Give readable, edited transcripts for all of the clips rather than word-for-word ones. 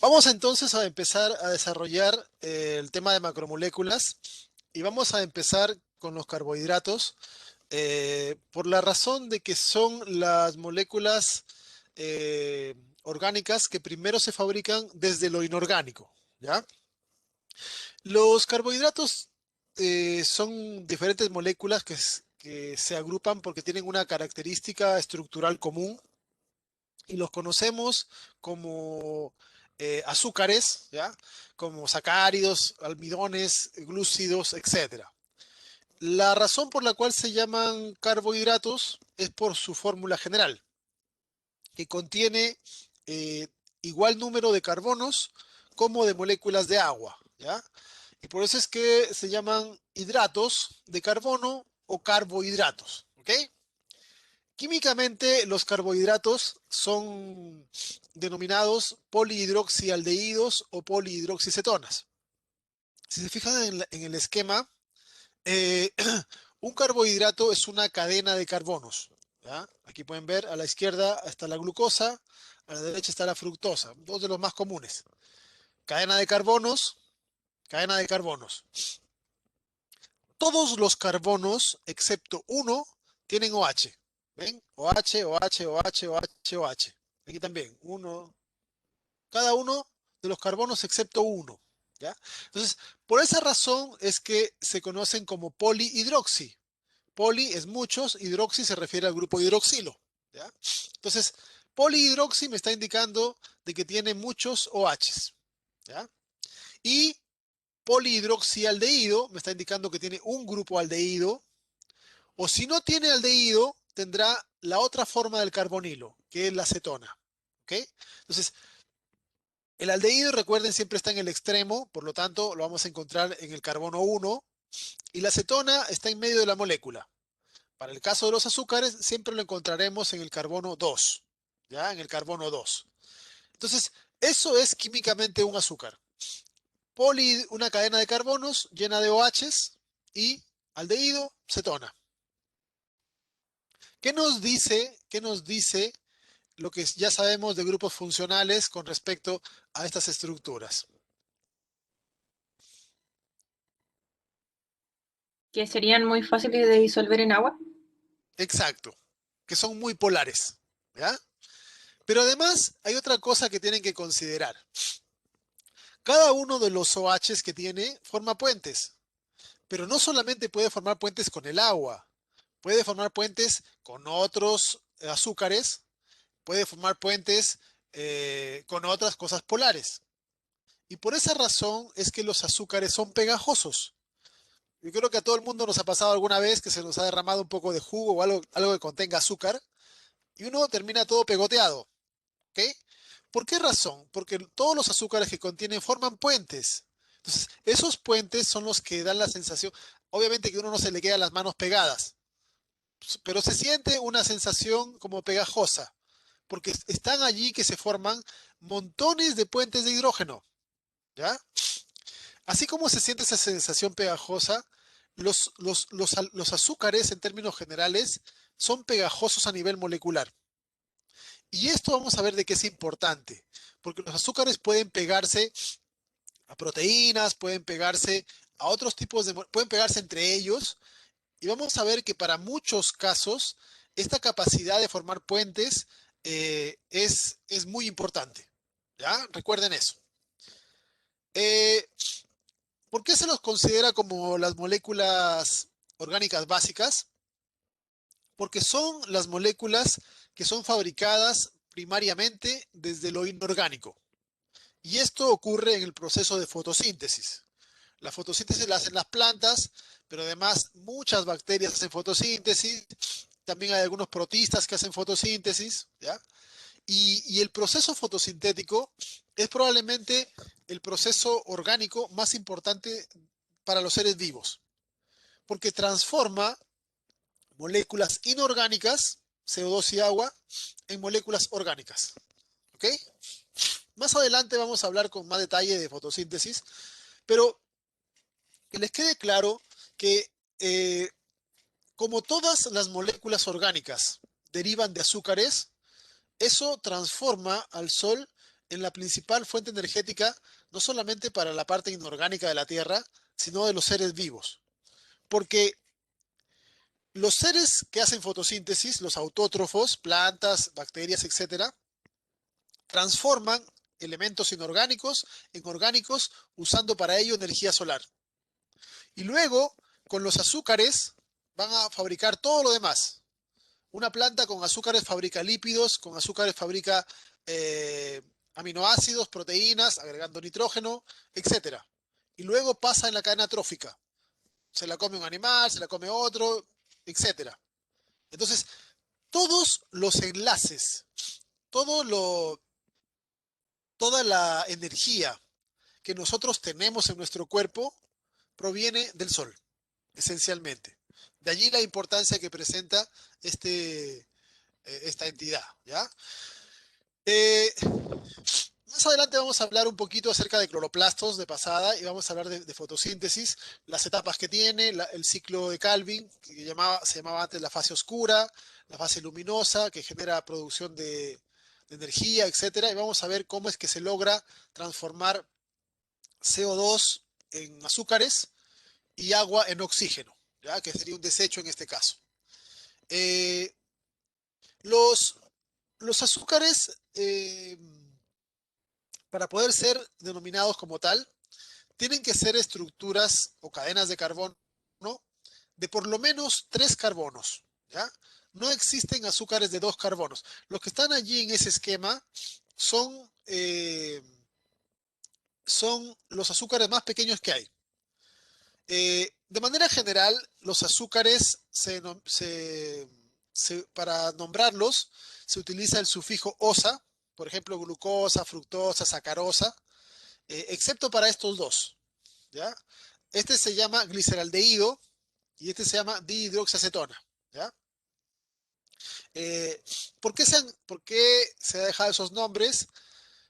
Vamos entonces a empezar a desarrollar el tema de macromoléculas y vamos a empezar con los carbohidratos por la razón de que son las moléculas orgánicas que primero se fabrican desde lo inorgánico, ¿ya? Los carbohidratos son diferentes moléculas que se agrupan porque tienen una característica estructural común y los conocemos como azúcares, ¿ya? Como sacáridos, almidones, glúcidos, etcétera. La razón por la cual se llaman carbohidratos es por su fórmula general, que contiene eh, igual número de carbonos como de moléculas de agua, ¿ya? Y por eso es que se llaman hidratos de carbono o carbohidratos, ¿ok? Químicamente, los carbohidratos son denominados polihidroxialdehídos o polihidroxicetonas. Si se fijan en el esquema, eh, un carbohidrato es una cadena de carbonos, ¿ya? Aquí pueden ver, a la izquierda está la glucosa, a la derecha está la fructosa, dos de los más comunes. Cadena de carbonos, cadena de carbonos. Todos los carbonos, excepto uno, tienen OH. ¿Ven? OH, OH, OH, OH, OH. Aquí también, uno. Cada uno de los carbonos excepto uno. ¿Ya? Entonces, por esa razón es que se conocen como polihidroxi. Poli es muchos, hidroxi se refiere al grupo hidroxilo. ¿Ya? Entonces, polihidroxi me está indicando de que tiene muchos OHs. ¿Ya? Y polihidroxialdehído me está indicando que tiene un grupo aldehído. O si no tiene aldehído, tendrá la otra forma del carbonilo, que es la cetona. ¿Ok? Entonces, el aldehído, recuerden, siempre está en el extremo, por lo tanto, lo vamos a encontrar en el carbono 1, y la cetona está en medio de la molécula. Para el caso de los azúcares, siempre lo encontraremos en el carbono 2, ¿ya? En el carbono 2. Entonces, eso es químicamente un azúcar. Una cadena de carbonos llena de OHs y aldehído, cetona. ¿Qué nos dice lo que ya sabemos de grupos funcionales con respecto a estas estructuras? Que serían muy fáciles de disolver en agua. Exacto, que son muy polares, ¿ya? Pero además hay otra cosa que tienen que considerar. Cada uno de los OHs que tiene forma puentes, pero no solamente puede formar puentes con el agua, puede formar puentes con otros azúcares, puede formar puentes con otras cosas polares. Y por esa razón es que los azúcares son pegajosos. Yo creo que a todo el mundo nos ha pasado alguna vez que se nos ha derramado un poco de jugo o algo que contenga azúcar y uno termina todo pegoteado. ¿Ok? ¿Por qué razón? Porque todos los azúcares que contienen forman puentes. Entonces, esos puentes son los que dan la sensación, obviamente que a uno no se le quedan las manos pegadas, pero se siente una sensación como pegajosa, porque están allí que se forman montones de puentes de hidrógeno, ¿ya? Así como se siente esa sensación pegajosa, los azúcares en términos generales son pegajosos a nivel molecular. Y esto vamos a ver de qué es importante, porque los azúcares pueden pegarse a proteínas, pueden pegarse a otros tipos de, pueden pegarse entre ellos, y vamos a ver que para muchos casos esta capacidad de formar puentes es muy importante. ¿Ya? Recuerden eso. Eh, ¿Por qué se los considera como las moléculas orgánicas básicas? Porque son las moléculas que son fabricadas primariamente desde lo inorgánico. Y esto ocurre en el proceso de fotosíntesis. La fotosíntesis la hacen las plantas, pero además muchas bacterias hacen fotosíntesis. También hay algunos protistas que hacen fotosíntesis, ¿ya? Y el proceso fotosintético es probablemente el proceso orgánico más importante para los seres vivos, porque transforma moléculas inorgánicas, CO2 y agua, en moléculas orgánicas. ¿Ok? Más adelante vamos a hablar con más detalle de fotosíntesis, pero que les quede claro que como todas las moléculas orgánicas derivan de azúcares, eso transforma al sol en la principal fuente energética, no solamente para la parte inorgánica de la Tierra, sino de los seres vivos. Porque los seres que hacen fotosíntesis, los autótrofos, plantas, bacterias, etcétera, transforman elementos inorgánicos en orgánicos usando para ello energía solar. Y luego, con los azúcares, van a fabricar todo lo demás. Una planta con azúcares fabrica lípidos, con azúcares fabrica eh, aminoácidos, proteínas, agregando nitrógeno, etcétera. Y luego pasa en la cadena trófica. Se la come un animal, se la come otro, etcétera. Entonces, todos los enlaces, todo lo, toda la energía que nosotros tenemos en nuestro cuerpo proviene del sol, esencialmente. De allí la importancia que presenta esta entidad, ¿ya? Eh, Más adelante vamos a hablar un poquito acerca de cloroplastos de pasada y vamos a hablar de fotosíntesis, las etapas que tiene, el ciclo de Calvin, que se llamaba antes la fase oscura, la fase luminosa, que genera producción de energía, etcétera. Y vamos a ver cómo es que se logra transformar CO2 en azúcares y agua en oxígeno, ¿ya? Que sería un desecho en este caso. Eh, los, los azúcares, para poder ser denominados como tal, tienen que ser estructuras o cadenas de carbono, ¿no?, de por lo menos 3 carbonos, ¿ya? No existen azúcares de 2 carbonos. Los que están allí en ese esquema son los azúcares más pequeños que hay. De manera general, los azúcares, para nombrarlos, se utiliza el sufijo osa, por ejemplo, glucosa, fructosa, sacarosa, excepto para estos dos, ¿ya? Este se llama gliceraldehído y este se llama dihidroxiacetona, ¿ya? Eh, por qué se ha dejado esos nombres?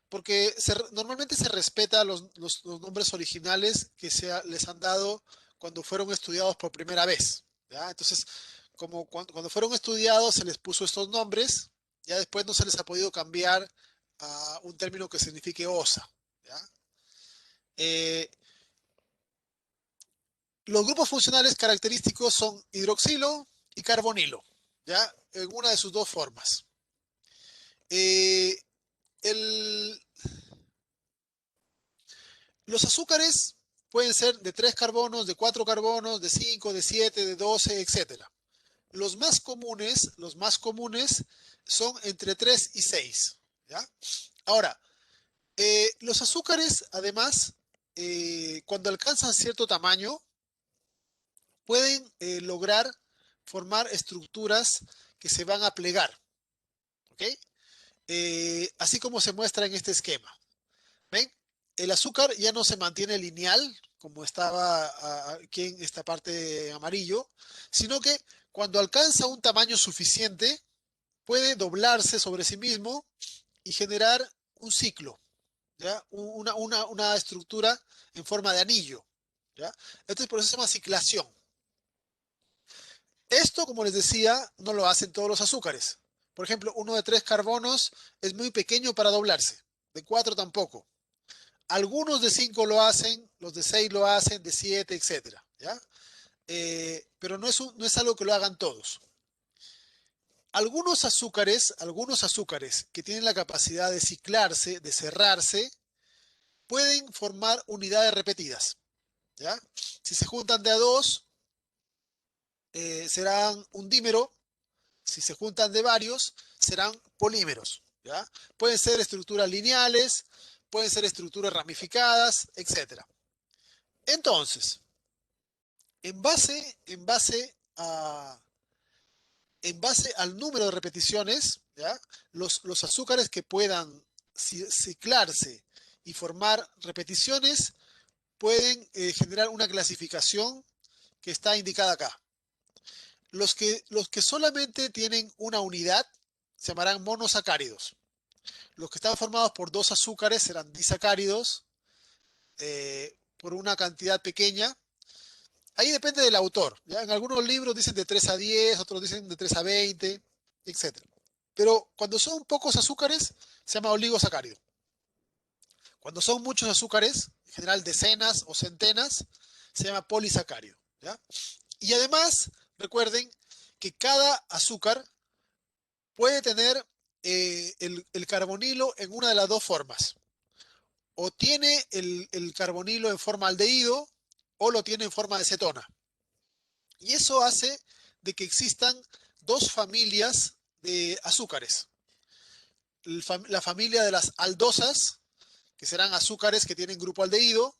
Porque normalmente se respeta los nombres originales que les han dado cuando fueron estudiados por primera vez, ¿ya? Entonces, como cuando fueron estudiados se les puso estos nombres, ya después no se les ha podido cambiar a un término que signifique osa, ¿ya? Eh, los grupos funcionales característicos son hidroxilo y carbonilo, ¿ya? En una de sus dos formas. Eh, el, Los azúcares pueden ser de 3 carbonos, de 4 carbonos, de 5, de 7, de 12, etcétera. Los más comunes son entre 3 y 6, ¿ya? Ahora, los azúcares, además, cuando alcanzan cierto tamaño, pueden lograr formar estructuras que se van a plegar, ¿ok? Así como se muestra en este esquema. ¿Ven? El azúcar ya no se mantiene lineal, como estaba aquí en esta parte amarillo, sino que cuando alcanza un tamaño suficiente, puede doblarse sobre sí mismo y generar un ciclo, ¿ya? Una estructura en forma de anillo, ¿ya? Entonces, por eso se llama ciclación. Esto, como les decía, no lo hacen todos los azúcares. Por ejemplo, uno de 3 carbonos es muy pequeño para doblarse, de 4 tampoco. Algunos de 5 lo hacen, los de 6 lo hacen, de 7, etcétera, ¿ya? Pero no es algo que lo hagan todos. Algunos azúcares que tienen la capacidad de ciclarse, de cerrarse, pueden formar unidades repetidas, ¿ya? Si se juntan de a dos, serán un dímero. Si se juntan de varios, serán polímeros, ¿ya? Pueden ser estructuras lineales, pueden ser estructuras ramificadas, etcétera. Entonces, en base al número de repeticiones, ¿ya? Los azúcares que puedan ciclarse y formar repeticiones pueden generar una clasificación que está indicada acá. Los que solamente tienen una unidad se llamarán monosacáridos. Los que están formados por 2 azúcares serán disacáridos, por una cantidad pequeña. Ahí depende del autor, ¿ya? En algunos libros dicen de 3 a 10, otros dicen de 3 a 20, etcétera. Pero cuando son pocos azúcares, se llama oligosacárido. Cuando son muchos azúcares, en general decenas o centenas, se llama polisacárido, ¿ya? Y además, recuerden que cada azúcar puede tener el carbonilo en una de las dos formas. O tiene el carbonilo en forma aldehído o lo tiene en forma de cetona. Y eso hace de que existan dos familias de azúcares. La familia de las aldosas, que serán azúcares que tienen grupo aldehído,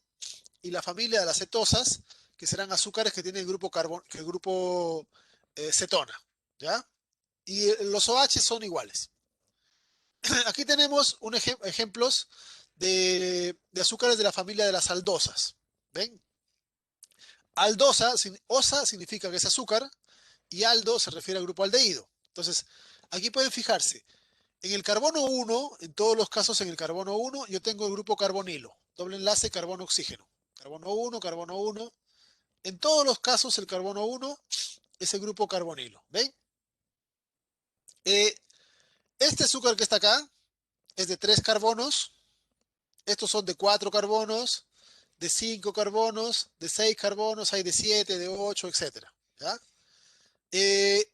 y la familia de las cetosas, que serán azúcares que tienen grupo cetona, ¿ya? Y los OH son iguales. Aquí tenemos ejemplos de azúcares de la familia de las aldosas. ¿Ven? Osa significa que es azúcar y aldo se refiere al grupo aldehído. Entonces, aquí pueden fijarse, en el carbono 1, en todos los casos en el carbono 1, yo tengo el grupo carbonilo, doble enlace carbono-oxígeno. Carbono 1, carbono 1. En todos los casos el carbono 1 es el grupo carbonilo. ¿Ven? Eh, este azúcar que está acá es de 3 carbonos. Estos son de 4 carbonos, de 5 carbonos, de 6 carbonos, hay de 7, de 8, etcétera. ¿Ya? Eh,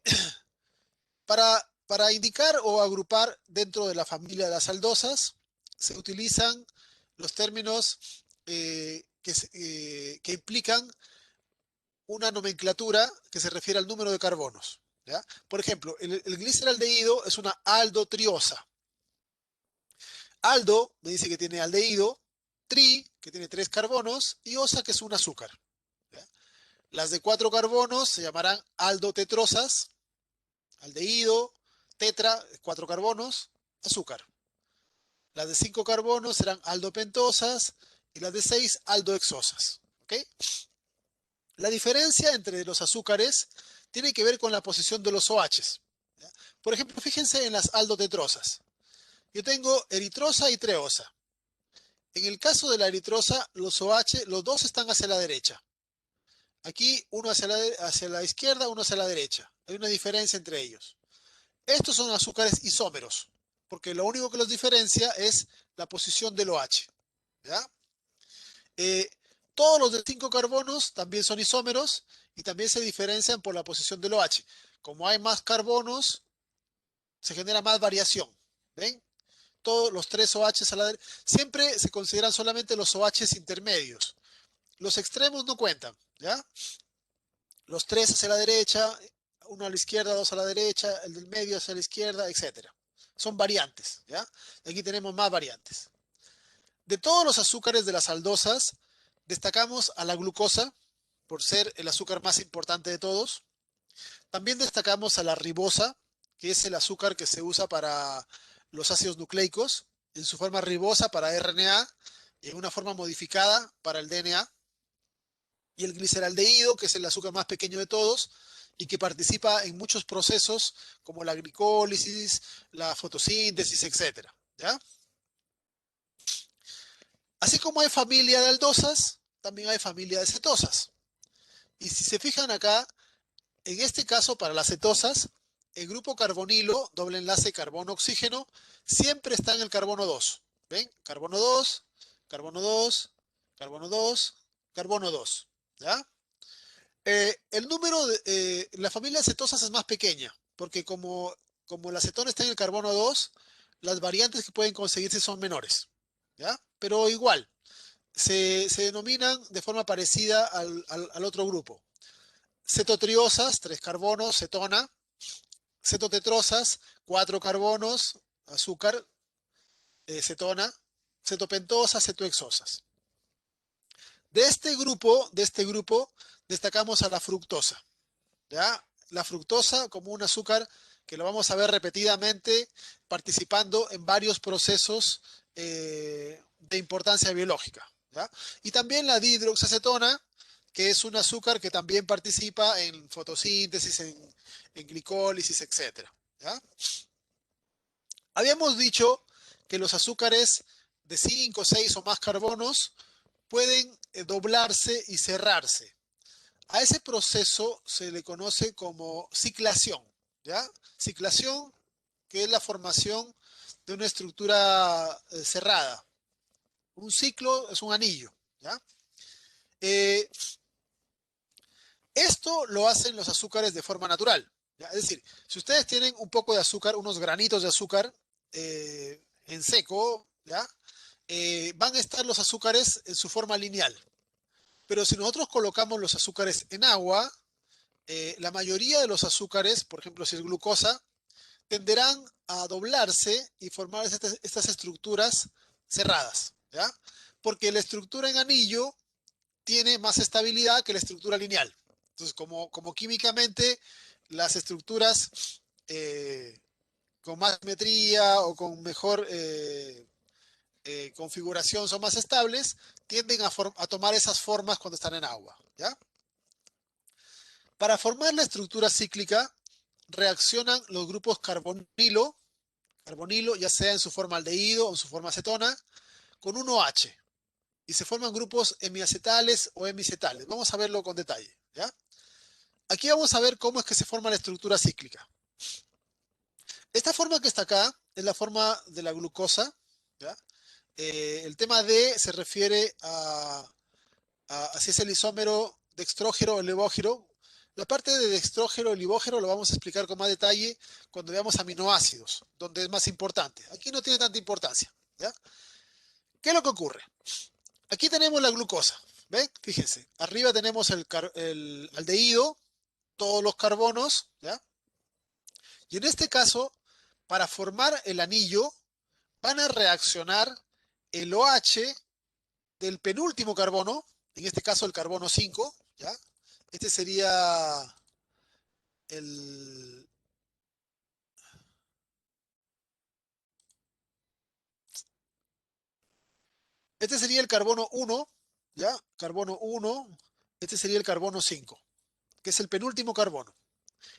para indicar o agrupar dentro de la familia de las aldosas, se utilizan los términos que implican una nomenclatura que se refiere al número de carbonos. ¿Ya? Por ejemplo, el gliceraldehído es una aldotriosa. Aldo me dice que tiene aldehído, tri, que tiene 3 carbonos, y osa, que es un azúcar. ¿Ya? Las de 4 carbonos se llamarán aldotetrosas, aldehído, tetra, 4 carbonos, azúcar. Las de 5 carbonos serán aldopentosas y las de 6 aldohexosas. ¿Ok? La diferencia entre los azúcares tiene que ver con la posición de los OHs. ¿Ya? Por ejemplo, fíjense en las aldotetrosas. Yo tengo eritrosa y treosa. En el caso de la eritrosa, los OH, los dos están hacia la derecha. Aquí uno hacia la izquierda, uno hacia la derecha. Hay una diferencia entre ellos. Estos son azúcares isómeros, porque lo único que los diferencia es la posición del OH. ¿Ya? Eh, todos los de 5 carbonos también son isómeros y también se diferencian por la posición del OH. Como hay más carbonos, se genera más variación. ¿Ven? Todos los 3 OHs a la derecha. Siempre se consideran solamente los OHs intermedios. Los extremos no cuentan, ¿ya? Los 3 hacia la derecha, uno a la izquierda, 2 a la derecha, el del medio hacia la izquierda, etcétera. Son variantes, ¿ya? Aquí tenemos más variantes. De todos los azúcares de las aldosas, destacamos a la glucosa, por ser el azúcar más importante de todos. También destacamos a la ribosa, que es el azúcar que se usa para los ácidos nucleicos, en su forma ribosa para RNA y en una forma modificada para el DNA. Y el gliceraldehído, que es el azúcar más pequeño de todos y que participa en muchos procesos como la glicólisis, la fotosíntesis, etcétera. ¿Ya? Así como hay familia de aldosas, también hay familia de cetosas. Y si se fijan acá, en este caso para las cetosas, el grupo carbonilo, doble enlace carbono-oxígeno, siempre está en el carbono 2. ¿Ven? Carbono 2, carbono 2, carbono 2, carbono 2. ¿Ya? El número la familia de cetosas es más pequeña, porque como la cetona está en el carbono 2, las variantes que pueden conseguirse son menores. ¿Ya? Pero igual, se denominan de forma parecida al otro grupo. Cetotriosas, 3 carbonos, cetona. Cetotetrosas, 4 carbonos, azúcar, cetona. Cetopentosas, cetohexosas. De este grupo, destacamos a la fructosa. ¿Ya? La fructosa como un azúcar que lo vamos a ver repetidamente participando en varios procesos de importancia biológica. ¿Ya? Y también la dihidroxacetona, que es un azúcar que también participa en fotosíntesis, en glicólisis, etc. ¿Ya? Habíamos dicho que los azúcares de 5, 6 o más carbonos pueden doblarse y cerrarse. A ese proceso se le conoce como ciclación, ¿ya? Ciclación, que es la formación de una estructura cerrada, Un ciclo es un anillo, ¿ya? Eh, Esto lo hacen los azúcares de forma natural, ¿ya? Es decir, si ustedes tienen un poco de azúcar, unos granitos de azúcar en seco, ¿ya? Van a estar los azúcares en su forma lineal. Pero si nosotros colocamos los azúcares en agua, la mayoría de los azúcares, por ejemplo, si es glucosa, tenderán a doblarse y formar estas estructuras cerradas, ¿ya? Porque la estructura en anillo tiene más estabilidad que la estructura lineal. Entonces, como químicamente las estructuras eh, con más simetría o con mejor configuración son más estables, tienden a tomar esas formas cuando están en agua, ¿ya? Para formar la estructura cíclica, reaccionan los grupos carbonilo, ya sea en su forma aldehído o en su forma acetona, con un OH. Y se forman grupos hemiacetales o hemicetales. Vamos a verlo con detalle, ¿ya? Aquí vamos a ver cómo es que se forma la estructura cíclica. Esta forma que está acá es la forma de la glucosa, ¿ya? El tema D se refiere a si es el isómero dextrógeno o levógeno. La parte de dextrógeno y levógeno lo vamos a explicar con más detalle cuando veamos aminoácidos, donde es más importante. Aquí no tiene tanta importancia, ¿ya? ¿Qué es lo que ocurre? Aquí tenemos la glucosa, ¿ven? Fíjense, arriba tenemos el aldehído, todos los carbonos, ¿ya? Y en este caso, para formar el anillo, van a reaccionar el OH del penúltimo carbono, en este caso el carbono 5, ¿ya? Este sería el, este sería el carbono 1, ¿ya? Carbono 1, este sería el carbono 5, que es el penúltimo carbono.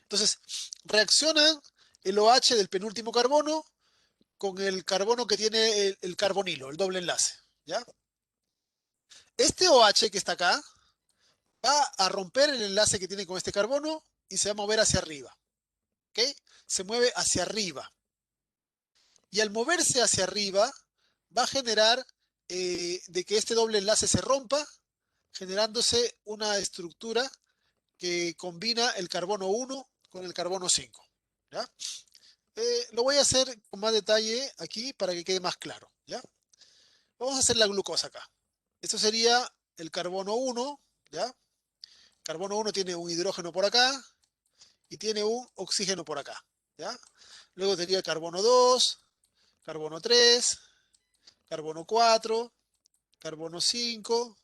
Entonces, reaccionan el OH del penúltimo carbono con el carbono que tiene el carbonilo, el doble enlace, ¿ya? Este OH que está acá va a romper el enlace que tiene con este carbono y se va a mover hacia arriba, ¿ok? Se mueve hacia arriba. Y al moverse hacia arriba, va a generar de que este doble enlace se rompa, generándose una estructura que combina el carbono 1 con el carbono 5, ¿ya? Lo voy a hacer con más detalle aquí para que quede más claro, ¿ya? Vamos a hacer la glucosa acá. Esto sería el carbono 1, ¿ya? Carbono 1 tiene un hidrógeno por acá y tiene un oxígeno por acá, ¿ya? Luego tendría carbono 2, carbono 3, carbono 4, carbono 5,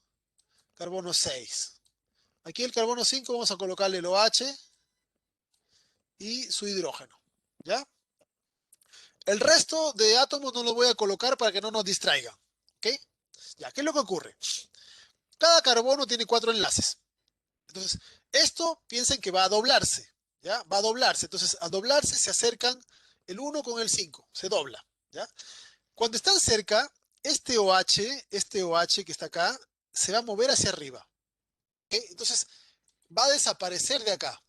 carbono 6. Aquí el carbono 5 vamos a colocarle el OH y su hidrógeno, ¿ya? El resto de átomos no los voy a colocar para que no nos distraigan, ¿ok? Ya, ¿qué es lo que ocurre? Cada carbono tiene 4 enlaces. Entonces, esto piensen que va a doblarse, ¿ya? Va a doblarse. Entonces, al doblarse se acercan el 1 con el 5, se dobla, ¿ya? Cuando están cerca, este OH que está acá, se va a mover hacia arriba, ¿ok? Entonces, va a desaparecer de acá,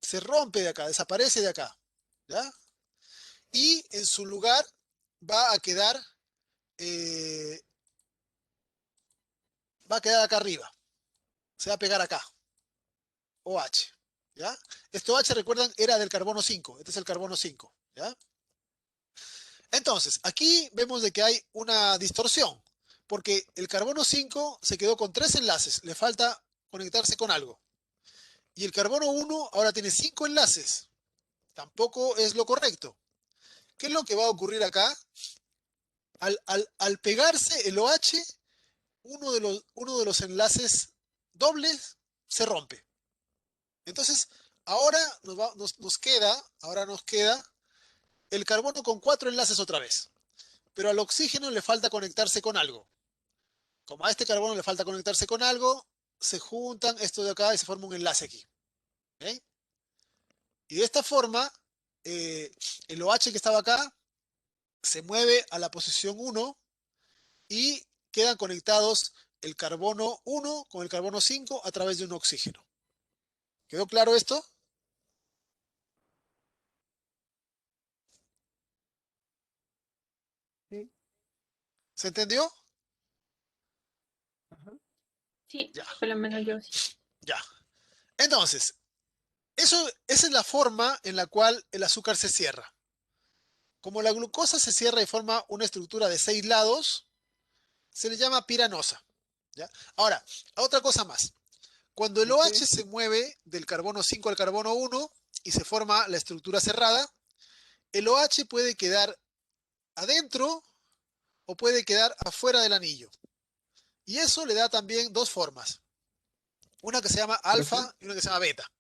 se rompe de acá, desaparece de acá, ¿ya? Y en su lugar va a quedar, eh, va a quedar acá arriba, se va a pegar acá, OH, ¿ya? Este OH, recuerdan, era del carbono 5, este es el carbono 5, ¿ya? Entonces, aquí vemos de que hay una distorsión, porque el carbono 5 se quedó con 3 enlaces, le falta conectarse con algo. Y el carbono 1 ahora tiene 5 enlaces, tampoco es lo correcto. ¿Qué es lo que va a ocurrir acá? Al pegarse el OH, uno de los enlaces dobles se rompe. Entonces, ahora nos queda el carbono con 4 enlaces otra vez. Pero al oxígeno le falta conectarse con algo. Como a este carbono le falta conectarse con algo, se juntan esto de acá y se forma un enlace aquí. ¿Ok? Y de esta forma, eh, el OH que estaba acá se mueve a la posición 1 y quedan conectados el carbono 1 con el carbono 5 a través de un oxígeno. ¿Quedó claro esto? Sí. ¿Se entendió? Sí, Ya, por lo menos yo sí. ya. Entonces, esa es la forma en la cual el azúcar se cierra. Como la glucosa se cierra y forma una estructura de 6 lados, se le llama piranosa. ¿Ya? Ahora, otra cosa más. Cuando el Ok. OH se mueve del carbono 5 al carbono 1 y se forma la estructura cerrada, el OH puede quedar adentro o puede quedar afuera del anillo. Y eso le da también dos formas. Una que se llama Perfecto. alfa y una que se llama beta.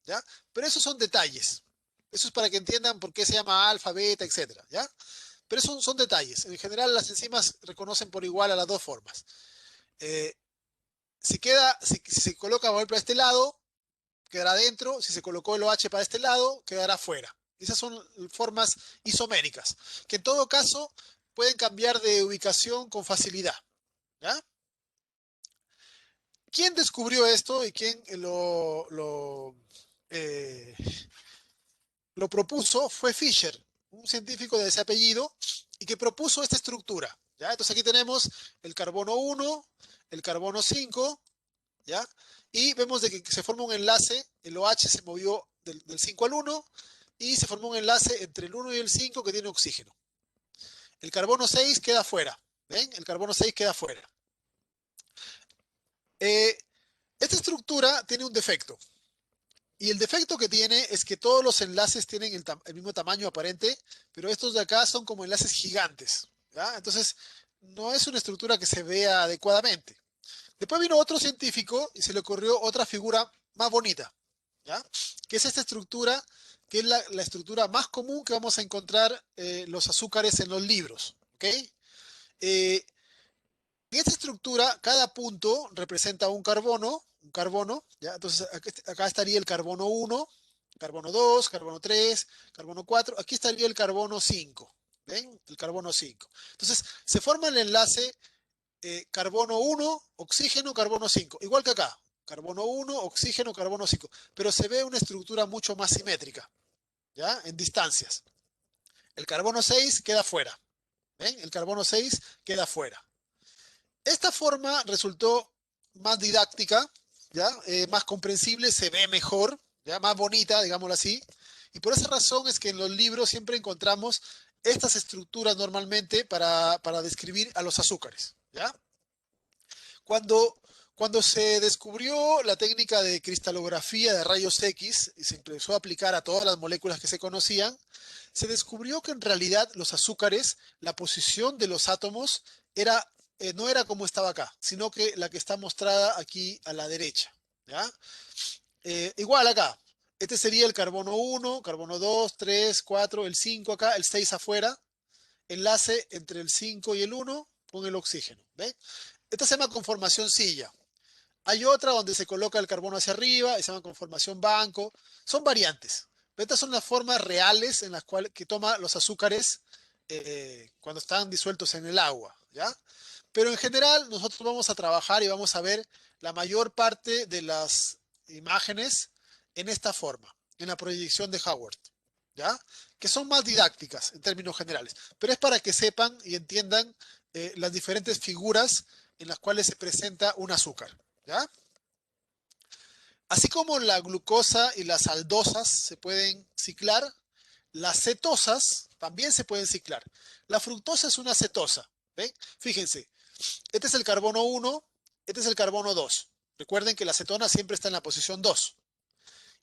¿Ya? Pero esos son detalles. Eso es para que entiendan por qué se llama alfa, beta, etcétera, ¿ya? Pero esos son detalles. En general, las enzimas reconocen por igual a las dos formas. Eh, si se coloca para este lado, quedará dentro. Si se colocó el OH para este lado, quedará fuera. Esas son formas isoméricas, que en todo caso pueden cambiar de ubicación con facilidad. ¿Ya? ¿Quién descubrió esto y quién eh, lo propuso? Fue Fischer, un científico de ese apellido, y que propuso esta estructura. ¿Ya? Entonces aquí tenemos el carbono 1, el carbono 5, ¿ya? Y vemos de que se forma un enlace, el OH se movió del 5 al 1 y se formó un enlace entre el 1 y el 5 que tiene oxígeno. El carbono 6 queda fuera. ¿Ven? El carbono 6 queda fuera. Eh, esta estructura tiene un defecto. Y el defecto que tiene es que todos los enlaces tienen el mismo tamaño aparente, pero estos de acá son como enlaces gigantes. ¿Ya? Entonces, no es una estructura que se vea adecuadamente. Después vino otro científico y se le ocurrió otra figura más bonita, ¿ya? Que es esta estructura, que es la estructura más común que vamos a encontrar los azúcares en los libros. ¿Ok? En esta estructura, cada punto representa un carbono, ¿ya? Entonces, acá estaría el carbono 1, carbono 2, carbono 3, carbono 4. Aquí estaría el carbono 5. ¿Ven? El carbono 5. Entonces, se forma el enlace carbono 1, oxígeno, carbono 5. Igual que acá. Carbono 1, oxígeno, carbono 5. Pero se ve una estructura mucho más simétrica, ¿ya? En distancias. El carbono 6 queda fuera. ¿Ven? El carbono 6 queda fuera. Esta forma resultó más didáctica, ¿ya? Más comprensible, se ve mejor, ¿ya? Más bonita, digámoslo así. Y por esa razón es que en los libros siempre encontramos estas estructuras normalmente para describir a los azúcares, ¿ya? Cuando, cuando se descubrió la técnica de cristalografía de rayos X y se empezó a aplicar a todas las moléculas que se conocían, se descubrió que en realidad los azúcares, la posición de los átomos no era como estaba acá, sino que la que está mostrada aquí a la derecha. ¿Ya? Igual acá. Este sería el carbono 1, carbono 2, 3, 4, el 5 acá, el 6 afuera. Enlace entre el 5 y el 1 con el oxígeno. ¿Ve? Esta se llama conformación silla. Hay otra donde se coloca el carbono hacia arriba y se llama conformación banco. Son variantes. Estas son las formas reales en las cuales que toma los azúcares cuando están disueltos en el agua, ¿ya? Pero en general nosotros vamos a trabajar y vamos a ver la mayor parte de las imágenes en esta forma, en la proyección de Howard, ¿ya? Que son más didácticas en términos generales, pero es para que sepan y entiendan las diferentes figuras en las cuales se presenta un azúcar, ¿ya? Así como la glucosa y las aldosas se pueden ciclar, las cetosas también se pueden ciclar. La fructosa es una cetosa, ¿ven? Fíjense, este es el carbono 1, este es el carbono 2. Recuerden que la cetona siempre está en la posición 2.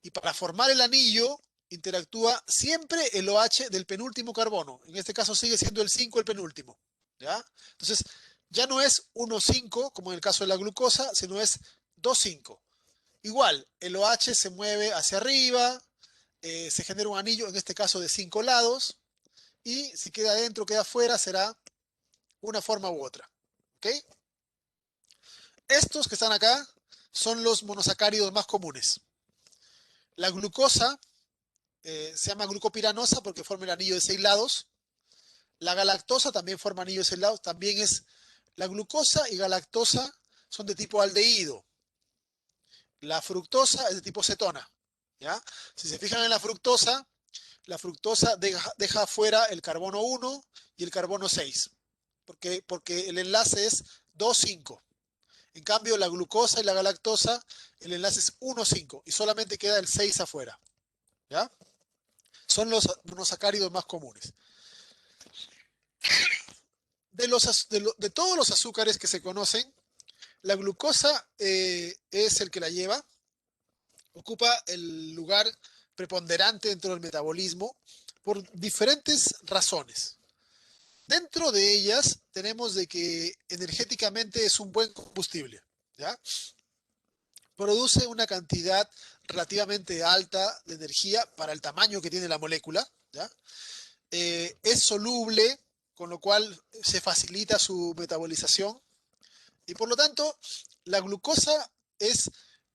Y para formar el anillo interactúa siempre el OH del penúltimo carbono. En este caso sigue siendo el 5 el penúltimo, ¿ya? Entonces, ya no es 1,5 como en el caso de la glucosa, sino es 2,5. Igual, el OH se mueve hacia arriba, se genera un anillo, en este caso de 5 lados, y si queda adentro o queda afuera, será una forma u otra. ¿Ok? Estos que están acá son los monosacáridos más comunes. La glucosa se llama glucopiranosa porque forma el anillo de 6 lados. La galactosa también forma anillo de 6 lados. También es la glucosa y galactosa son de tipo aldehído. La fructosa es de tipo cetona. ¿Ya? Si se fijan en la fructosa deja afuera el carbono 1 y el carbono 6, porque el enlace es 2,5. En cambio, la glucosa y la galactosa, el enlace es 1,5 y solamente queda el 6 afuera. ¿Ya? Son los monosacáridos más comunes. De todos los azúcares que se conocen, la glucosa es el que la lleva, ocupa el lugar preponderante dentro del metabolismo por diferentes razones. Dentro de ellas tenemos de que energéticamente es un buen combustible, ¿ya? Produce una cantidad relativamente alta de energía para el tamaño que tiene la molécula, ¿ya? Es soluble, con lo cual se facilita su metabolización y por lo tanto la glucosa es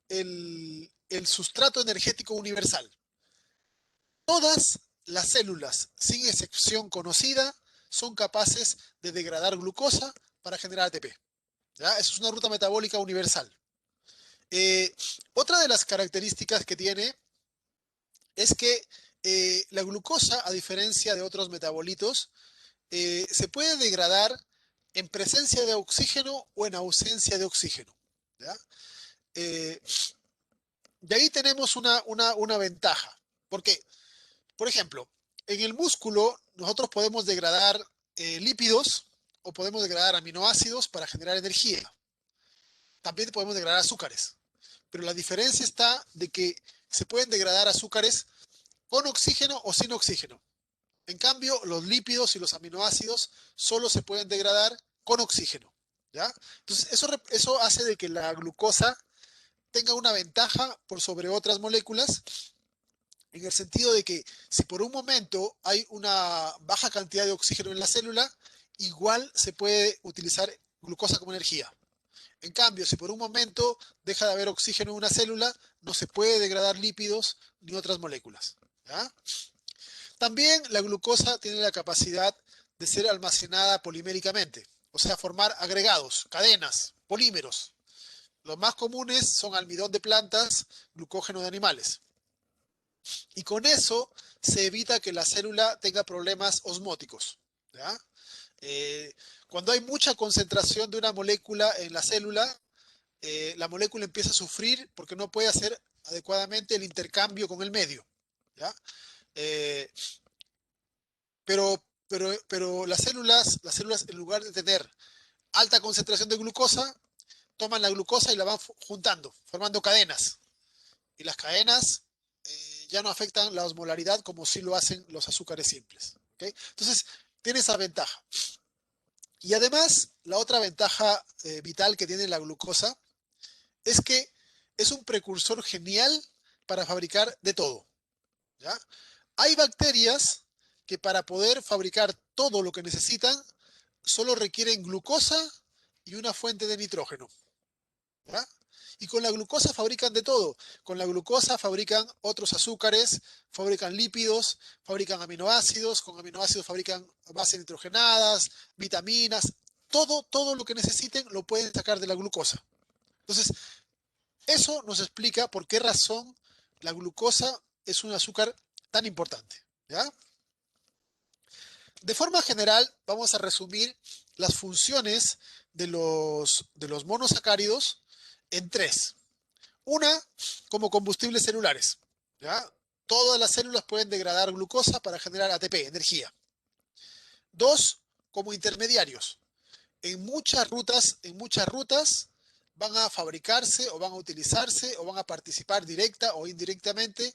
el sustrato energético universal. Todas las células, sin excepción conocida, son capaces de degradar glucosa para generar ATP. ¿Ya? Eso es una ruta metabólica universal. Otra de las características que tiene es que la glucosa, a diferencia de otros metabolitos, se puede degradar en presencia de oxígeno o en ausencia de oxígeno. ¿Ya? De ahí tenemos una ventaja, porque, por ejemplo, en el músculo nosotros podemos degradar lípidos o podemos degradar aminoácidos para generar energía. También podemos degradar azúcares, pero la diferencia está de que se pueden degradar azúcares con oxígeno o sin oxígeno. En cambio, los lípidos y los aminoácidos solo se pueden degradar con oxígeno. ¿Ya? Entonces, eso hace de que la glucosa tenga una ventaja por sobre otras moléculas, en el sentido de que si por un momento hay una baja cantidad de oxígeno en la célula, igual se puede utilizar glucosa como energía. En cambio, si por un momento deja de haber oxígeno en una célula, no se puede degradar lípidos ni otras moléculas. ¿Ya? También la glucosa tiene la capacidad de ser almacenada poliméricamente, o sea, formar agregados, cadenas, polímeros. Los más comunes son almidón de plantas, glucógeno de animales. Y con eso se evita que la célula tenga problemas osmóticos. ¿Ya? Cuando hay mucha concentración de una molécula en la molécula empieza a sufrir porque no puede hacer adecuadamente el intercambio con el medio. ¿Ya? Eh, pero las células, en lugar de tener alta concentración de glucosa, toman la glucosa y la van juntando, formando cadenas. Y las cadenas ya no afectan la osmolaridad como sí lo hacen los azúcares simples. ¿Okay? Entonces, tiene esa ventaja. Y además, la otra ventaja vital que tiene la glucosa es que es un precursor genial para fabricar de todo. ¿Ya? Hay bacterias que para poder fabricar todo lo que necesitan solo requieren glucosa y una fuente de nitrógeno. ¿Ya? Y con la glucosa fabrican de todo. Con la glucosa fabrican otros azúcares, fabrican lípidos, fabrican aminoácidos, con aminoácidos fabrican bases nitrogenadas, vitaminas, todo lo que necesiten lo pueden sacar de la glucosa. Entonces, eso nos explica por qué razón la glucosa es un azúcar tan importante. ¿Ya? De forma general, vamos a resumir las funciones de los monosacáridos en tres. Una, como combustibles celulares. ¿Ya? Todas las células pueden degradar glucosa para generar ATP, energía. Dos, como intermediarios. En muchas rutas van a fabricarse o van a utilizarse o van a participar directa o indirectamente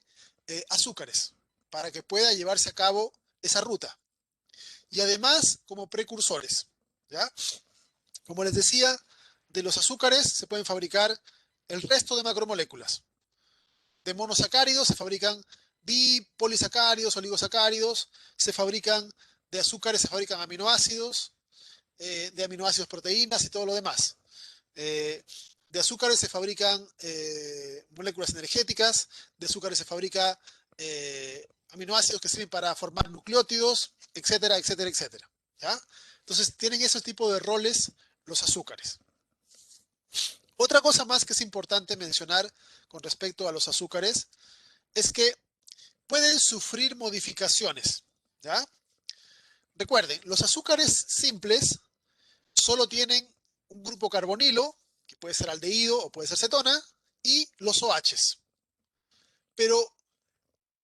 azúcares para que pueda llevarse a cabo esa ruta. Y además como precursores. ¿Ya? Como les decía, de los azúcares se pueden fabricar el resto de macromoléculas. De monosacáridos se fabrican dipolisacáridos, oligosacáridos, de azúcares se fabrican aminoácidos, de aminoácidos proteínas y todo lo demás. De azúcares se fabrican moléculas energéticas, de azúcares se fabrica aminoácidos que sirven para formar nucleótidos, etcétera, etcétera, etcétera. ¿Ya? Entonces tienen esos tipos de roles los azúcares. Otra cosa más que es importante mencionar con respecto a los azúcares es que pueden sufrir modificaciones. ¿Ya? Recuerden, los azúcares simples solo tienen un grupo carbonilo, que que puede ser aldehído o puede ser cetona, y los OHs. Pero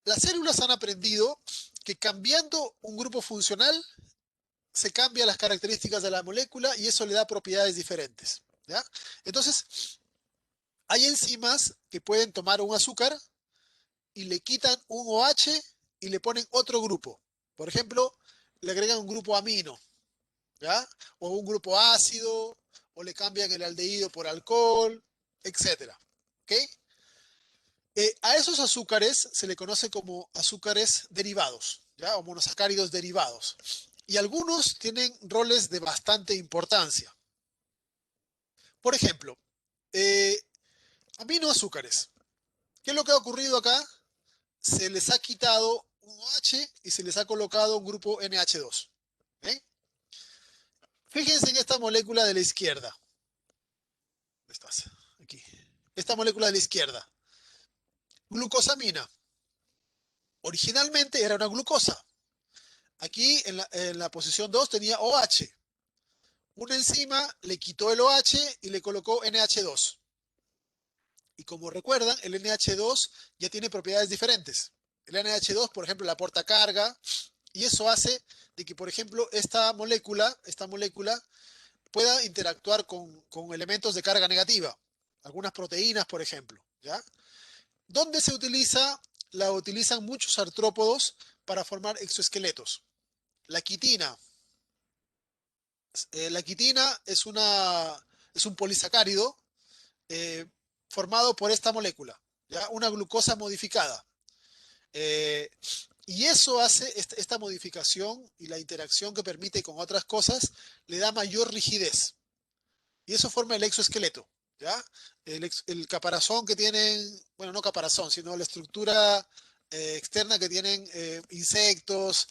las células han aprendido que cambiando un grupo funcional se cambian las características de la molécula y eso le da propiedades diferentes. ¿Ya? Entonces, hay enzimas que pueden tomar un azúcar y le quitan un OH y le ponen otro grupo. Por ejemplo, le agregan un grupo amino, ¿ya? O un grupo ácido, o le cambian el aldehído por alcohol, etcétera. ¿Ok? A esos azúcares se le conoce como azúcares derivados, ¿ya? O monosacáridos derivados. Y algunos tienen roles de bastante importancia. Por ejemplo, eh, aminoazúcares. ¿Qué es lo que ha ocurrido acá? Se les ha quitado un OH y se les ha colocado un grupo NH2. ¿Eh? Fíjense en esta molécula de la izquierda. ¿Dónde estás? Aquí. Esta molécula de la izquierda. Glucosamina. Originalmente era una glucosa. Aquí en la posición 2 tenía OH. Una enzima le quitó el OH y le colocó NH2. Y como recuerdan, el NH2 ya tiene propiedades diferentes. El NH2, por ejemplo, le aporta carga y eso hace de que, por ejemplo, esta molécula pueda interactuar con elementos de carga negativa. Algunas proteínas, por ejemplo. ¿Ya? ¿Dónde se utiliza? La utilizan muchos artrópodos para formar exoesqueletos. La quitina. La quitina es un polisacárido eh, formado por esta molécula, ¿ya? Una glucosa modificada. Eh, y eso hace, esta modificación y la interacción que permite con otras cosas, le da mayor rigidez. Y eso forma el exoesqueleto, ¿ya? El caparazón que tienen, bueno, no caparazón, sino la estructura externa que tienen insectos,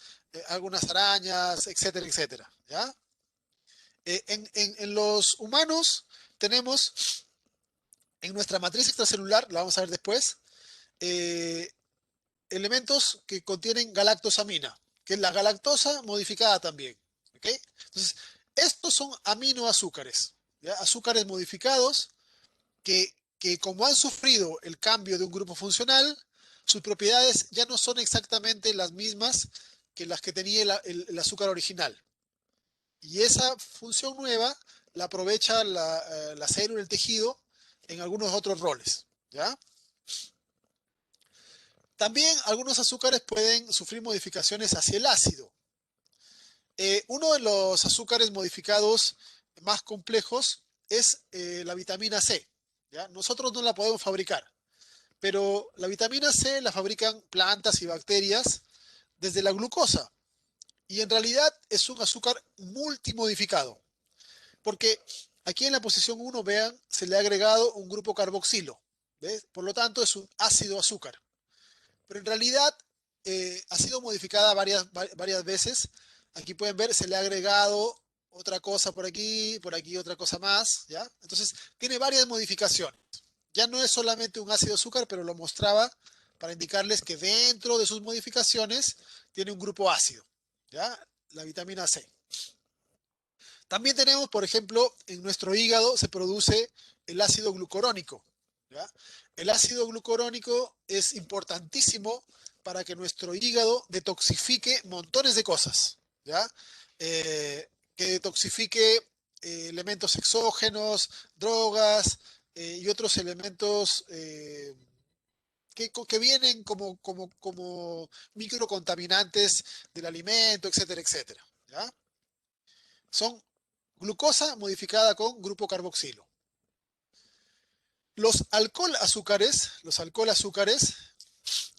algunas arañas, etcétera, etcétera, ¿ya? En los humanos tenemos en nuestra matriz extracelular, la vamos a ver después, eh, elementos que contienen galactosamina, que es la galactosa modificada también. ¿Ok? Entonces, estos son aminoazúcares, ¿ya? Azúcares modificados que como han sufrido el cambio de un grupo funcional, sus propiedades ya no son exactamente las mismas que las que tenía el azúcar original. Y esa función nueva la aprovecha la célula, el tejido, en algunos otros roles. ¿Ya? También algunos azúcares pueden sufrir modificaciones hacia el ácido. Uno de los azúcares modificados más complejos es la vitamina C. ¿Ya? Nosotros no la podemos fabricar, pero la vitamina C la fabrican plantas y bacterias desde la glucosa. Y en realidad es un azúcar multimodificado. Porque aquí en la posición 1, vean, se le ha agregado un grupo carboxilo. ¿Ves? Por lo tanto, es un ácido azúcar. Pero en realidad ha sido modificada varias veces. Aquí pueden ver, se le ha agregado otra cosa por aquí otra cosa más. ¿Ya? Entonces, tiene varias modificaciones. Ya no es solamente un ácido azúcar, pero lo mostraba para indicarles que dentro de sus modificaciones tiene un grupo ácido. ¿Ya? La vitamina C. También tenemos, por ejemplo, en nuestro hígado se produce el ácido glucurónico. ¿Ya? El ácido glucurónico es importantísimo para que nuestro hígado detoxifique montones de cosas. ¿Ya? Que detoxifique elementos exógenos, drogas y otros elementos que vienen como microcontaminantes del alimento, etcétera, etcétera. ¿Ya? Son glucosa modificada con grupo carboxilo. Los alcohol azúcares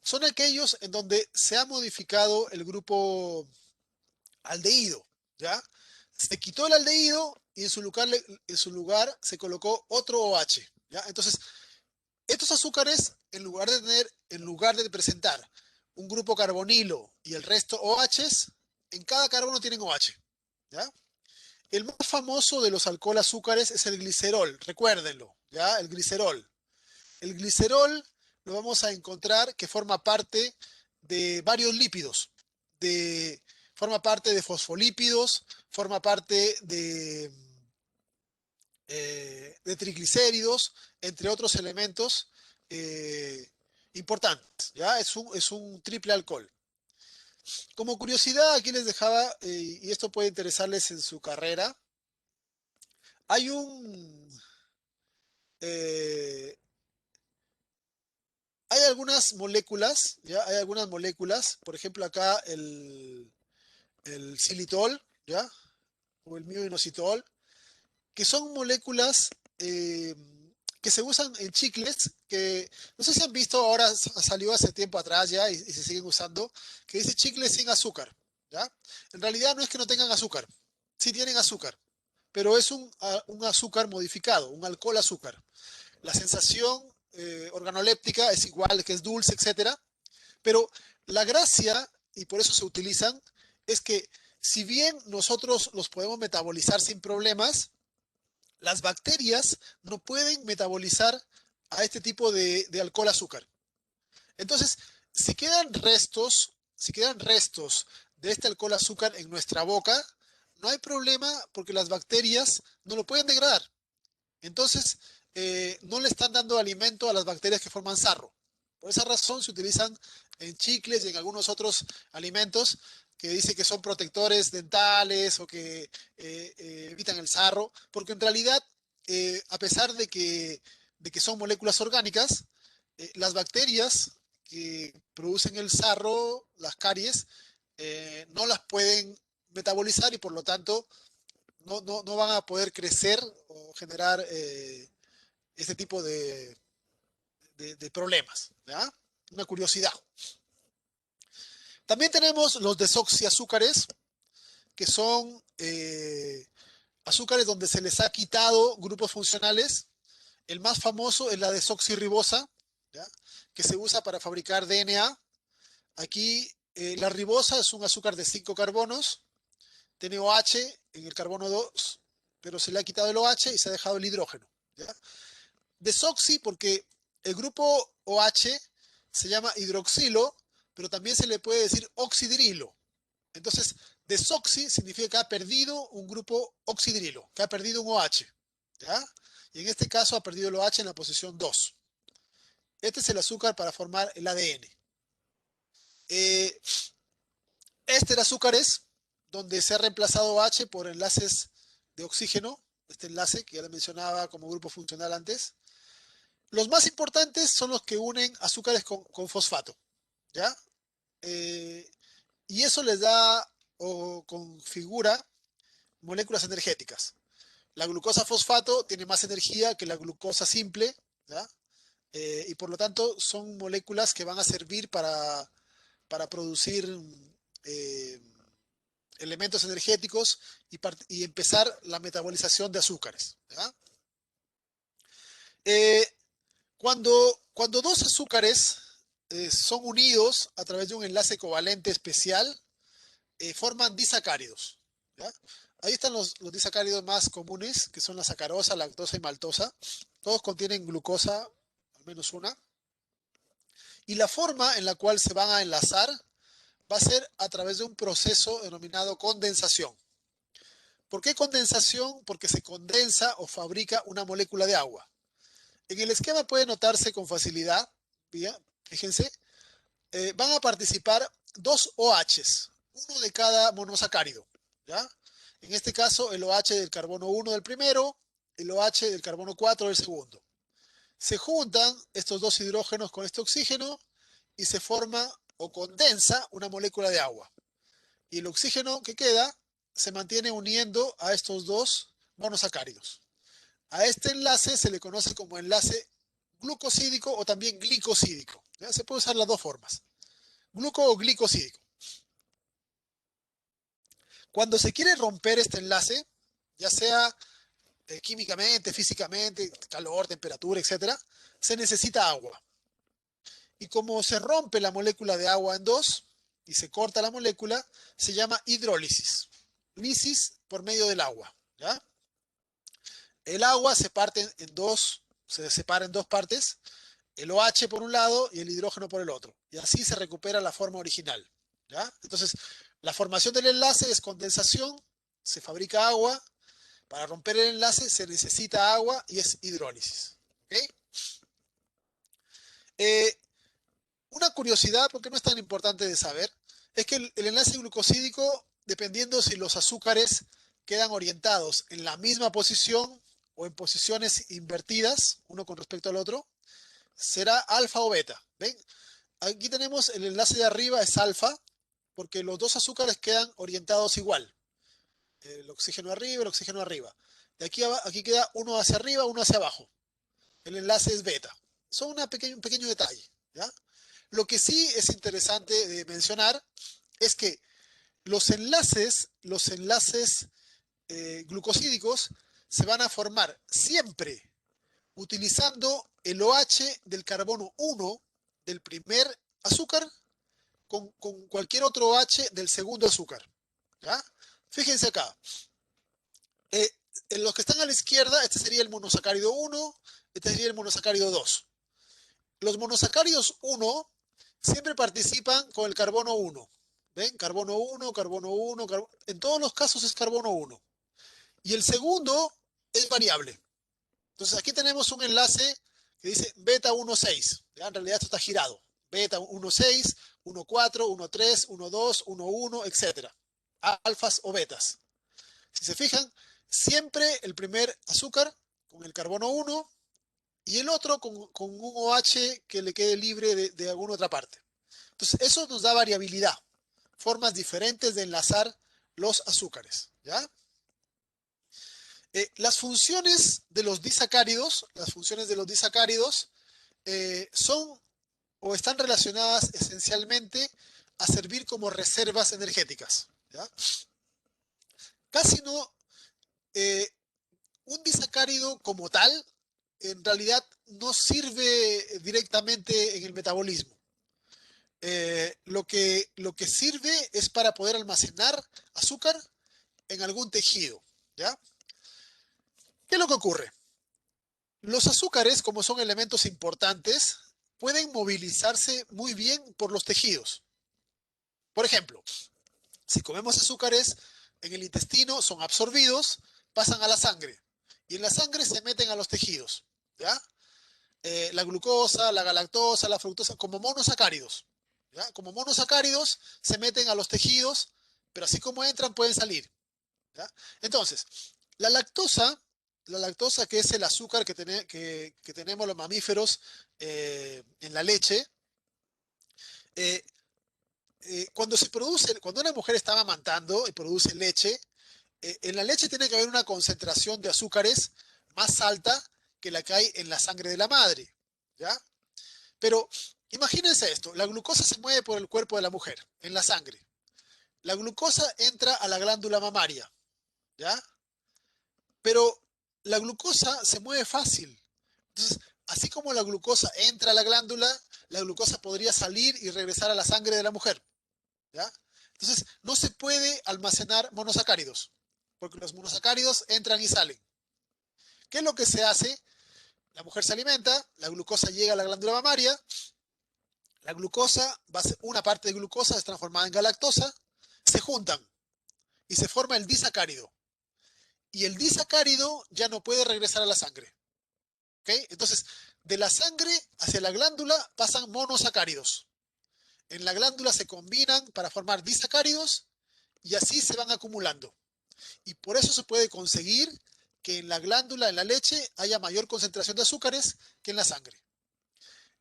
son aquellos en donde se ha modificado el grupo aldehído, ¿ya? Se quitó el aldehído y en su lugar se colocó otro OH, ¿ya? Entonces, estos azúcares, en lugar de presentar un grupo carbonilo y el resto OHs, en cada carbono tienen OH, ¿ya? El más famoso de los alcohol azúcares es el glicerol, recuérdenlo, ¿ya? El glicerol. El glicerol lo vamos a encontrar que forma parte de varios lípidos, forma parte de fosfolípidos, forma parte de triglicéridos, entre otros elementos importantes. ¿Ya? Es un triple alcohol. Como curiosidad, aquí les dejaba, y esto puede interesarles en su carrera, hay eh, hay algunas moléculas, ¿ya? Hay algunas moléculas, por ejemplo acá el xilitol, ¿ya? O el mioinositol, que son moléculas que se usan en chicles, que no sé si han visto, ahora salió hace tiempo atrás ya y se siguen usando, que dice chicles sin azúcar, ¿ya? En realidad no es que no tengan azúcar, sí tienen azúcar, pero es un azúcar modificado, un alcohol azúcar. La sensación organoléptica es igual, que es dulce, etcétera, pero la gracia, y por eso se utilizan, es que si bien nosotros los podemos metabolizar sin problemas, las bacterias no pueden metabolizar a este tipo de alcohol azúcar. Entonces, si quedan restos de este alcohol azúcar en nuestra boca, no hay problema porque las bacterias no lo pueden degradar. Entonces, no le están dando alimento a las bacterias que forman sarro. Por esa razón se utilizan en chicles y en algunos otros alimentos que dice que son protectores dentales o que evitan el sarro, porque en realidad, a pesar de que son moléculas orgánicas, las bacterias que producen el sarro, las caries, no las pueden metabolizar y por lo tanto no van a poder crecer o generar este tipo de problemas. ¿Ya? Una curiosidad. También tenemos los desoxiazúcares, que son azúcares donde se les ha quitado grupos funcionales. El más famoso es la desoxirribosa, ¿ya? Que se usa para fabricar DNA. Aquí la ribosa es un azúcar de 5 carbonos, tiene OH en el carbono 2, pero se le ha quitado el OH y se ha dejado el hidrógeno. ¿Ya? Desoxi porque el grupo OH se llama hidroxilo, pero también se le puede decir oxidrilo. Entonces, desoxi significa que ha perdido un grupo oxidrilo, que ha perdido un OH. ¿Ya? Y en este caso ha perdido el OH en la posición 2. Este es el azúcar para formar el ADN. Eh, azúcares, donde se ha reemplazado OH por enlaces de oxígeno, este enlace que ya le mencionaba como grupo funcional antes. Los más importantes son los que unen azúcares con fosfato, ¿ya? Eh, y eso les da o configura moléculas energéticas. La glucosa fosfato tiene más energía que la glucosa simple, ¿ya? Y por lo tanto son moléculas que van a servir para producir eh, elementos energéticos y empezar la metabolización de azúcares. ¿Ya? Eh, cuando dos azúcares son unidos a través de un enlace covalente especial, forman disacáridos. ¿Ya? Ahí están los disacáridos más comunes, que son la sacarosa, lactosa y maltosa. Todos contienen glucosa, al menos una. Y la forma en la cual se van a enlazar va a ser a través de un proceso denominado condensación. ¿Por qué condensación? Porque se condensa o fabrica una molécula de agua. En el esquema puede notarse con facilidad, fíjense, van a participar dos OHs, uno de cada monosacárido. ¿Ya? En este caso, el OH del carbono 1 del primero, el OH del carbono 4 del segundo. Se juntan estos dos hidrógenos con este oxígeno y se forma o condensa una molécula de agua. Y el oxígeno que queda se mantiene uniendo a estos dos monosacáridos. A este enlace se le conoce como enlace glucosídico o también glicosídico. ¿Ya? Se puede usar las dos formas, gluco o glicosídico. Cuando se quiere romper este enlace, ya sea químicamente, físicamente, calor, temperatura, etcétera, se necesita agua. Y como se rompe la molécula de agua en dos y se corta la molécula, se llama hidrólisis. Lisis por medio del agua. ¿Ya? El agua se parte en dos, se separa en dos partes, el OH por un lado y el hidrógeno por el otro. Y así se recupera la forma original. ¿Ya? Entonces, la formación del enlace es condensación, se fabrica agua. Para romper el enlace se necesita agua y es hidrólisis. ¿Ok? Una curiosidad, porque no es tan importante de saber, es que el enlace glucosídico, dependiendo si los azúcares quedan orientados en la misma posición o en posiciones invertidas, uno con respecto al otro, será alfa o beta. ¿Ven? Aquí tenemos el enlace de arriba es alfa, porque los dos azúcares quedan orientados igual. El oxígeno arriba, el oxígeno arriba. De aquí queda uno hacia arriba, uno hacia abajo. El enlace es beta. Son un pequeño detalle. ¿Ya? Lo que sí es interesante de mencionar es que los enlaces glucosídicos se van a formar siempre utilizando el OH del carbono 1 del primer azúcar con cualquier otro OH del segundo azúcar. ¿Ya? Fíjense acá. Eh, en los que están a la izquierda, este sería el monosacárido 1, este sería el monosacárido 2. Los monosacáridos 1 siempre participan con el carbono 1. ¿Ven? Carbono 1, carbono 1, en todos los casos es carbono 1. Y el segundo es variable. Entonces aquí tenemos un enlace que dice beta 1,6. ¿Ya? En realidad esto está girado. Beta 1,6, 1,4, 1,3, 1,2, 1,1, etc. Alfas o betas. Si se fijan, siempre el primer azúcar con el carbono 1 y el otro con un OH que le quede libre de alguna otra parte. Entonces, eso nos da variabilidad, formas diferentes de enlazar los azúcares. ¿Ya? Las funciones de los disacáridos, son o están relacionadas esencialmente a servir como reservas energéticas. ¿Ya? Casi no, eh, un disacárido como tal, en realidad no sirve directamente en el metabolismo. Lo que sirve es para poder almacenar azúcar en algún tejido. ¿Ya? ¿Qué es lo que ocurre? Los azúcares, como son elementos importantes, pueden movilizarse muy bien por los tejidos. Por ejemplo, si comemos azúcares en el intestino, son absorbidos, pasan a la sangre y en la sangre se meten a los tejidos. ¿Ya? La glucosa, la galactosa, la fructosa, como monosacáridos. ¿Ya? Como monosacáridos se meten a los tejidos, pero así como entran pueden salir. ¿Ya? Entonces, la lactosa, la lactosa que es el azúcar que tenemos los mamíferos en la leche, eh, cuando una mujer está amamantando y produce leche, en la leche tiene que haber una concentración de azúcares más alta que la que hay en la sangre de la madre. ¿Ya? Pero imagínense esto, la glucosa se mueve por el cuerpo de la mujer, en la sangre. La glucosa entra a la glándula mamaria, ¿ya? Pero la glucosa se mueve fácil. Entonces, así como la glucosa entra a la glucosa podría salir y regresar a la sangre de la mujer, ¿ya? Entonces, no se puede almacenar monosacáridos, porque los monosacáridos entran y salen. ¿Qué es lo que se hace? La mujer se alimenta, la glucosa llega a la glándula mamaria, la glucosa, una parte de glucosa es transformada en galactosa, se juntan y se forma el disacárido. Y el disacárido ya no puede regresar a la sangre. ¿Okay? Entonces, de la sangre hacia la glándula pasan monosacáridos. En la glándula se combinan para formar disacáridos y así se van acumulando. Y por eso se puede conseguir que en la glándula, en la leche, haya mayor concentración de azúcares que en la sangre.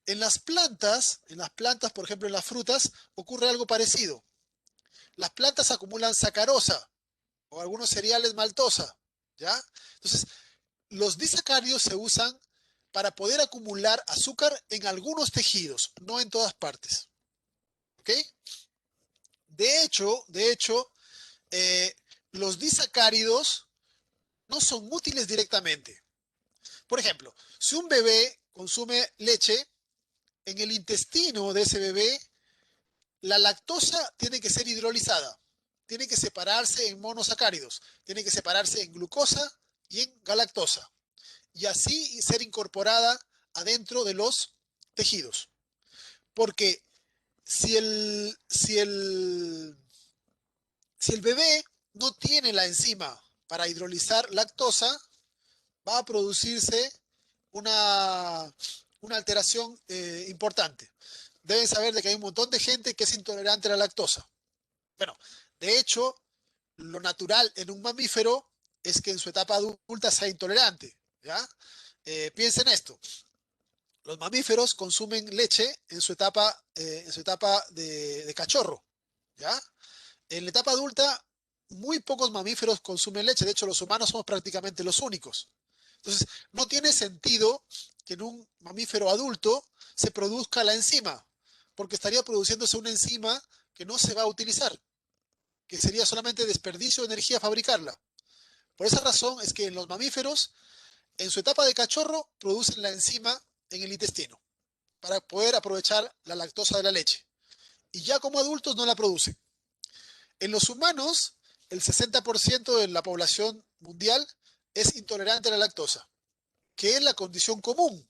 En las plantas, por ejemplo, en las frutas, ocurre algo parecido. Las plantas acumulan sacarosa o algunos cereales maltosa, ¿ya? Entonces, los disacáridos se usan para poder acumular azúcar en algunos tejidos, no en todas partes, ¿ok? De hecho, eh, los disacáridos no son útiles directamente. Por ejemplo, si un bebé consume leche, en el intestino de ese bebé la lactosa tiene que ser hidrolizada, tiene que separarse en monosacáridos, tiene que separarse en glucosa y en galactosa, y así ser incorporada adentro de los tejidos. Porque si el bebé no tiene la enzima para hidrolizar lactosa, va a producirse una alteración importante. Deben saber de que hay un montón de gente que es intolerante a la lactosa. Bueno, de hecho, lo natural en un mamífero es que en su etapa adulta sea intolerante, ¿ya? Piensen esto. Los mamíferos consumen leche en su etapa de cachorro, ¿ya? En la etapa adulta, muy pocos mamíferos consumen leche. De hecho, los humanos somos prácticamente los únicos. Entonces, no tiene sentido que en un mamífero adulto se produzca la enzima, porque estaría produciéndose una enzima que no se va a utilizar, que sería solamente desperdicio de energía fabricarla. Por esa razón es que en los mamíferos, en su etapa de cachorro, producen la enzima en el intestino para poder aprovechar la lactosa de la leche. Y ya como adultos no la producen. En los humanos, el 60% de la población mundial es intolerante a la lactosa, que es la condición común.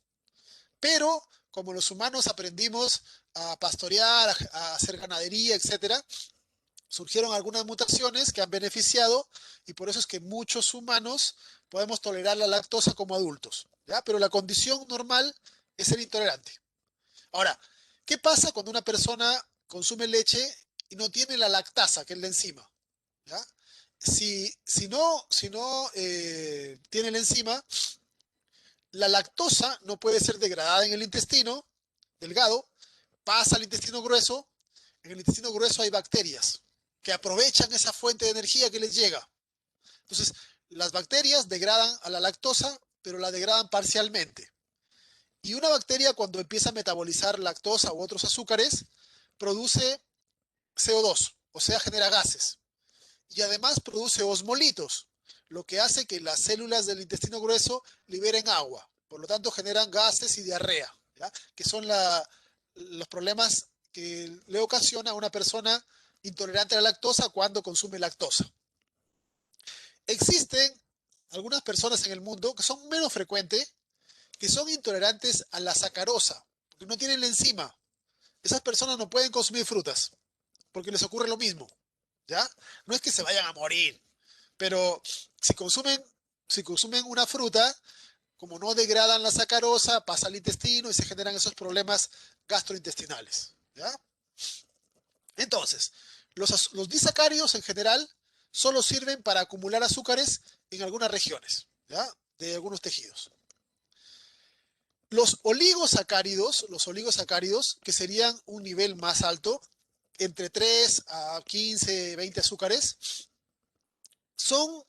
Pero como los humanos aprendimos a pastorear, a hacer ganadería, etcétera, surgieron algunas mutaciones que han beneficiado y por eso es que muchos humanos podemos tolerar la lactosa como adultos, ¿ya? Pero la condición normal es ser intolerante. Ahora, ¿qué pasa cuando una persona consume leche y no tiene la lactasa, que es la enzima? ¿Ya? Si no tiene la enzima, la lactosa no puede ser degradada en el intestino delgado, pasa al intestino grueso. En el intestino grueso hay bacterias que aprovechan esa fuente de energía que les llega. Entonces, las bacterias degradan a la lactosa, pero la degradan parcialmente. Y una bacteria cuando empieza a metabolizar lactosa u otros azúcares, produce CO2, o sea, genera gases. Y además produce osmolitos, lo que hace que las células del intestino grueso liberen agua. Por lo tanto, generan gases y diarrea, ¿ya? Que son los problemas que le ocasiona a una persona intolerante a la lactosa cuando consume lactosa. Existen algunas personas en el mundo que son menos frecuentes, que son intolerantes a la sacarosa, porque no tienen la enzima. Esas personas no pueden consumir frutas, porque les ocurre lo mismo, ¿ya? No es que se vayan a morir, pero si consumen, si consumen una fruta, como no degradan la sacarosa, pasa al intestino y se generan esos problemas gastrointestinales, ¿ya? Entonces, los disacáridos en general solo sirven para acumular azúcares en algunas regiones, ¿ya? De algunos tejidos. Los oligosacáridos, que serían un nivel más alto, entre 3 a 15, 20 azúcares, son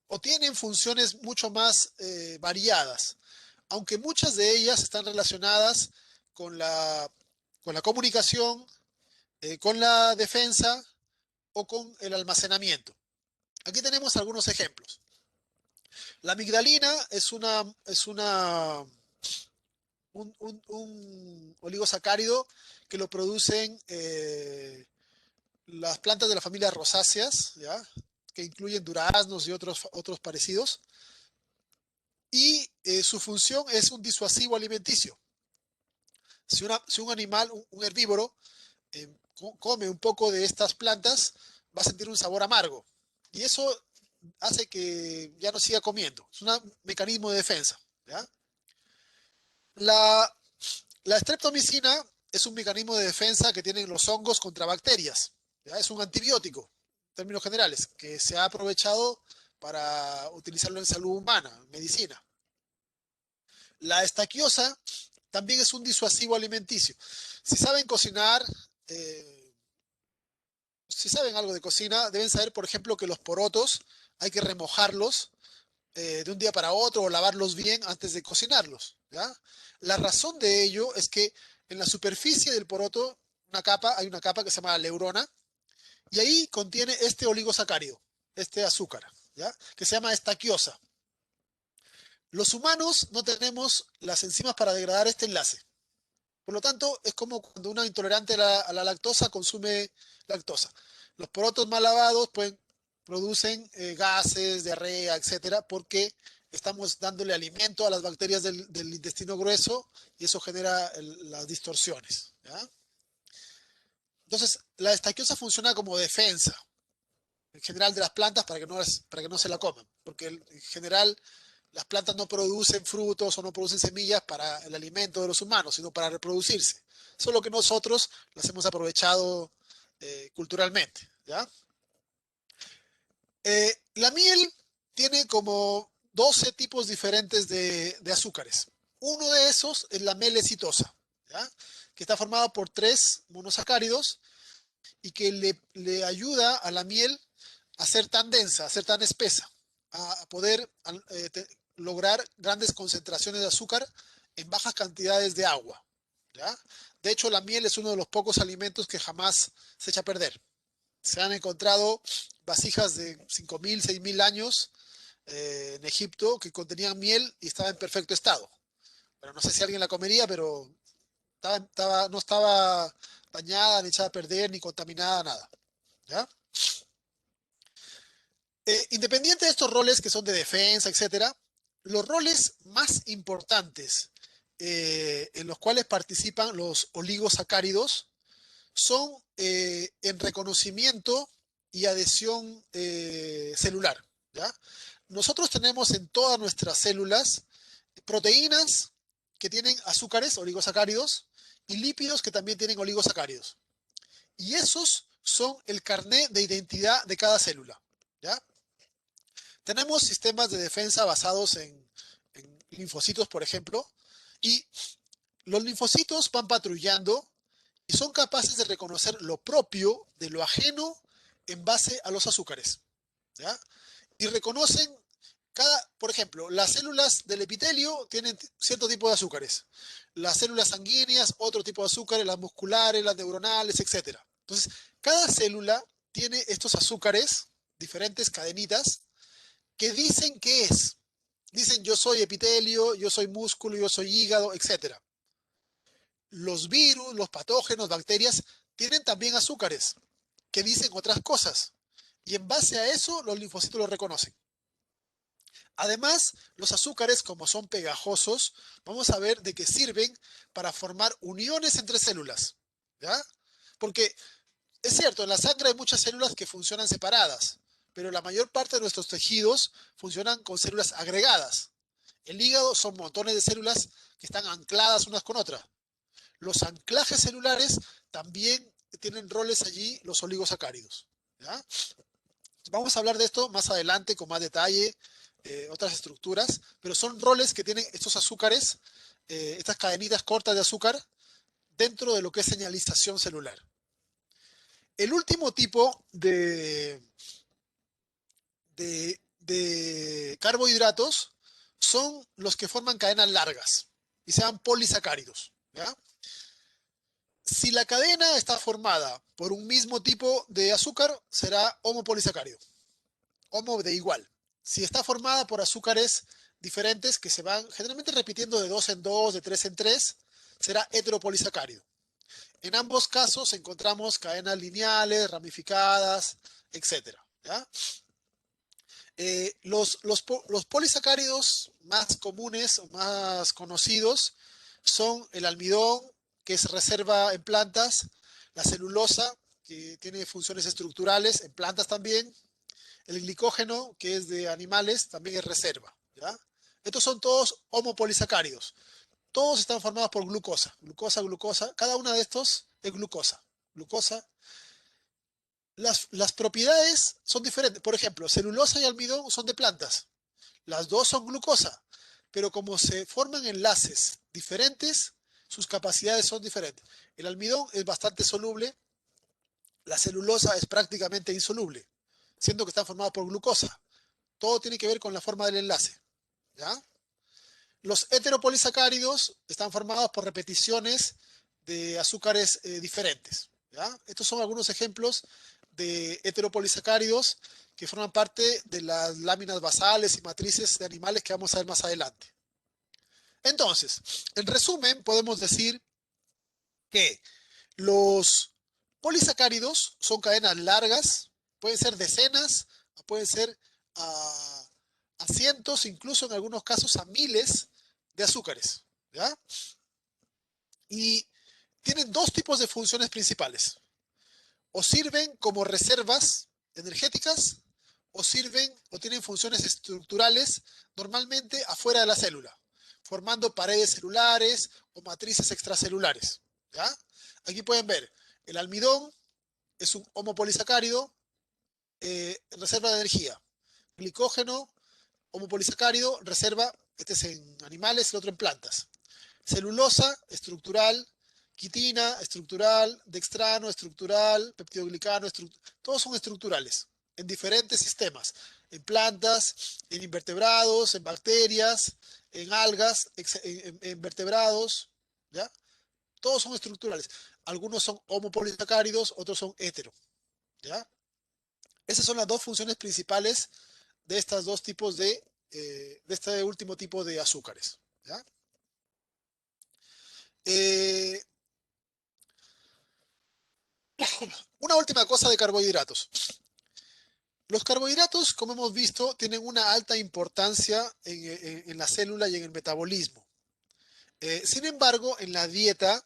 o tienen funciones mucho más variadas, aunque muchas de ellas están relacionadas con con la comunicación, con la defensa o con el almacenamiento. Aquí tenemos algunos ejemplos. La amigdalina un oligosacárido que lo producen las plantas de la familia rosáceas, ¿ya? Que incluyen duraznos y otros parecidos. Y su función es un disuasivo alimenticio. Si un animal, un herbívoro, come un poco de estas plantas, va a sentir un sabor amargo. Y eso hace que ya no siga comiendo. Es un mecanismo de defensa, ¿ya? La, la streptomicina es un mecanismo de defensa que tienen los hongos contra bacterias, ¿ya? Es un antibiótico, en términos generales, que se ha aprovechado para utilizarlo en salud humana, en medicina. La estaquiosa también es un disuasivo alimenticio. Si saben cocinar, eh, si saben algo de cocina, deben saber, por ejemplo, que los porotos hay que remojarlos de un día para otro o lavarlos bien antes de cocinarlos, ¿ya? La razón de ello es que en la superficie del poroto hay una capa que se llama leurona y ahí contiene este oligosacárido, este azúcar, ¿ya? Que se llama estaquiosa. Los humanos no tenemos las enzimas para degradar este enlace. Por lo tanto, es como cuando una intolerante a la lactosa consume lactosa. Los porotos mal lavados producen gases, diarrea, etcétera, porque estamos dándole alimento a las bacterias del intestino grueso y eso genera las distorsiones, ¿ya? Entonces, la estaquiosa funciona como defensa. en general de las plantas para que no se la coman, porque en general las plantas no producen frutos o no producen semillas para el alimento de los humanos, sino para reproducirse. Solo que nosotros las hemos aprovechado culturalmente, ¿ya? La miel tiene como 12 tipos diferentes de azúcares. Uno de esos es la miel exitosa, ¿ya? Que está formada por 3 monosacáridos y que le ayuda a la miel a ser tan densa, a ser tan espesa, a poder lograr grandes concentraciones de azúcar en bajas cantidades de agua, ¿ya? De hecho, la miel es uno de los pocos alimentos que jamás se echa a perder. Se han encontrado vasijas de 5.000, 6.000 años en Egipto que contenían miel y estaba en perfecto estado. Bueno, no sé si alguien la comería, pero no estaba dañada, ni echada a perder, ni contaminada, nada. ¿Ya? Independiente de estos roles que son de defensa, etcétera, los roles más importantes en los cuales participan los oligosacáridos son en reconocimiento y adhesión celular. ¿Ya? Nosotros tenemos en todas nuestras células proteínas que tienen azúcares, oligosacáridos, y lípidos que también tienen oligosacáridos. Y esos son el carnet de identidad de cada célula. ¿Ya? Tenemos sistemas de defensa basados en linfocitos, por ejemplo, y los linfocitos van patrullando y son capaces de reconocer lo propio de lo ajeno en base a los azúcares. ¿Ya? Y reconocen por ejemplo, las células del epitelio tienen cierto tipo de azúcares. Las células sanguíneas, otro tipo de azúcares, las musculares, las neuronales, etcétera. Entonces, cada célula tiene estos azúcares, diferentes cadenitas, que dicen qué es. Dicen yo soy epitelio, yo soy músculo, yo soy hígado, etcétera. Los virus, los patógenos, bacterias, tienen también azúcares que dicen otras cosas. Y en base a eso, los linfocitos lo reconocen. Además, los azúcares, como son pegajosos, vamos a ver de qué sirven para formar uniones entre células. ¿Ya? Porque es cierto, en la sangre hay muchas células que funcionan separadas, pero la mayor parte de nuestros tejidos funcionan con células agregadas. El hígado son montones de células que están ancladas unas con otras. Los anclajes celulares también tienen roles allí, los oligosacáridos. ¿Ya? Vamos a hablar de esto más adelante con más detalle, otras estructuras, pero son roles que tienen estos azúcares, estas cadenitas cortas de azúcar, dentro de lo que es señalización celular. El último tipo de carbohidratos son los que forman cadenas largas y se llaman polisacáridos. ¿Ya? Si la cadena está formada por un mismo tipo de azúcar, será homopolisacárido. Homo de igual. Si está formada por azúcares diferentes que se van generalmente repitiendo de 2 en 2, de 3 en 3, será heteropolisacárido. En ambos casos encontramos cadenas lineales, ramificadas, etcétera. ¿Ya? Los polisacáridos más comunes o más conocidos son el almidón, que es reserva en plantas, la celulosa, que tiene funciones estructurales en plantas también, el glicógeno, que es de animales, también es reserva. ¿Ya? Estos son todos homopolisacáridos. Todos están formados por glucosa. Glucosa, glucosa. Cada una de estos es glucosa. Glucosa. Las propiedades son diferentes. Por ejemplo, celulosa y almidón son de plantas. Las dos son glucosa. Pero como se forman enlaces diferentes, sus capacidades son diferentes. El almidón es bastante soluble. La celulosa es prácticamente insoluble, siendo que están formados por glucosa. Todo tiene que ver con la forma del enlace. ¿Ya? Los heteropolisacáridos están formados por repeticiones de azúcares diferentes. ¿Ya? Estos son algunos ejemplos de heteropolisacáridos que forman parte de las láminas basales y matrices de animales que vamos a ver más adelante. Entonces, en resumen, podemos decir que los polisacáridos son cadenas largas, pueden ser decenas, pueden ser a cientos, incluso en algunos casos a miles de azúcares. ¿Ya? Y tienen dos tipos de funciones principales. O sirven como reservas energéticas o sirven o tienen funciones estructurales normalmente afuera de la célula, formando paredes celulares o matrices extracelulares. ¿Ya? Aquí pueden ver, el almidón es un homopolisacárido, reserva de energía. Glicógeno, homopolisacárido, reserva, este es en animales, el otro en plantas. Celulosa, estructural. Quitina, estructural. Dextrano, estructural. Peptidoglicano, todos son estructurales en diferentes sistemas. En plantas, en invertebrados, en bacterias, en algas, en vertebrados, ¿ya? Todos son estructurales. Algunos son homopolisacáridos, otros son hetero, ¿ya? Esas son las dos funciones principales de estos dos tipos de este último tipo de azúcares, ¿ya? Eh, una última cosa de carbohidratos. Los carbohidratos, como hemos visto, tienen una alta importancia en la célula y en el metabolismo. Sin embargo, en la dieta,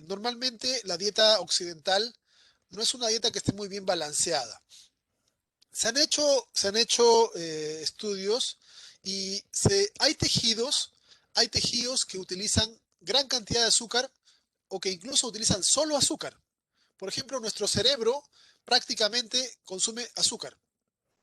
normalmente la dieta occidental no es una dieta que esté muy bien balanceada. Se han hecho estudios y hay tejidos que utilizan gran cantidad de azúcar o que incluso utilizan solo azúcar. Por ejemplo, nuestro cerebro prácticamente consume azúcar.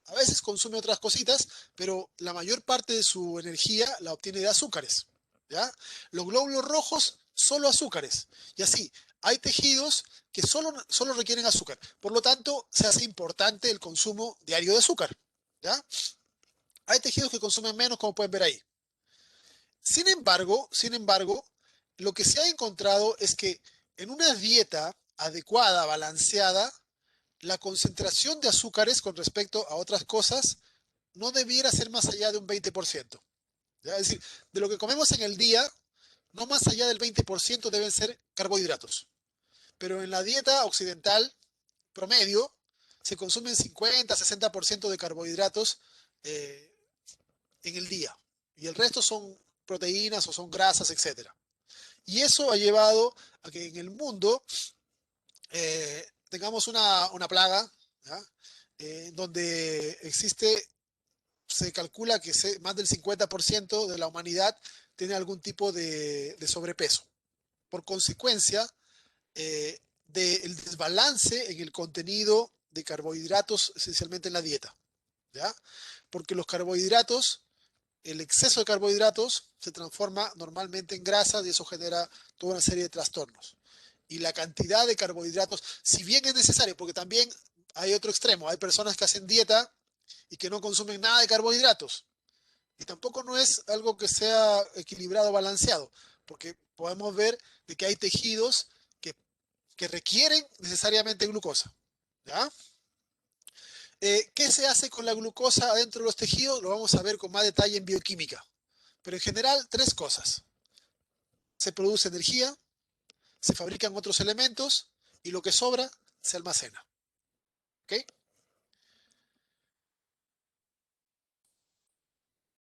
A veces consume otras cositas, pero la mayor parte de su energía la obtiene de azúcares. ¿Ya? Los glóbulos rojos, solo azúcares. Y así, hay tejidos que solo requieren azúcar. Por lo tanto, se hace importante el consumo diario de azúcar. ¿Ya? Hay tejidos que consumen menos, como pueden ver ahí. Sin embargo, lo que se ha encontrado es que en una dieta adecuada, balanceada, la concentración de azúcares con respecto a otras cosas no debiera ser más allá de un 20%. ¿Ya? Es decir, de lo que comemos en el día, no más allá del 20% deben ser carbohidratos. Pero en la dieta occidental promedio se consumen 50-60% de carbohidratos eh, en el día. Y el resto son proteínas o son grasas, etcétera. Y eso ha llevado a que en el mundo tengamos una plaga, ¿ya? Donde se calcula que más del 50% de la humanidad tiene algún tipo de sobrepeso. Por consecuencia del desbalance en el contenido de carbohidratos, esencialmente en la dieta. ¿Ya? Porque los carbohidratos, el exceso de carbohidratos se transforma normalmente en grasas y eso genera toda una serie de trastornos. Y la cantidad de carbohidratos, si bien es necesario, porque también hay otro extremo, hay personas que hacen dieta y que no consumen nada de carbohidratos. Y tampoco no es algo que sea equilibrado, balanceado, porque podemos ver de que hay tejidos que requieren necesariamente glucosa. ¿Ya? ¿Qué se hace con la glucosa adentro de los tejidos? Lo vamos a ver con más detalle en bioquímica. Pero en general, tres cosas. Se produce energía, se fabrican otros elementos y lo que sobra se almacena. ¿Ok?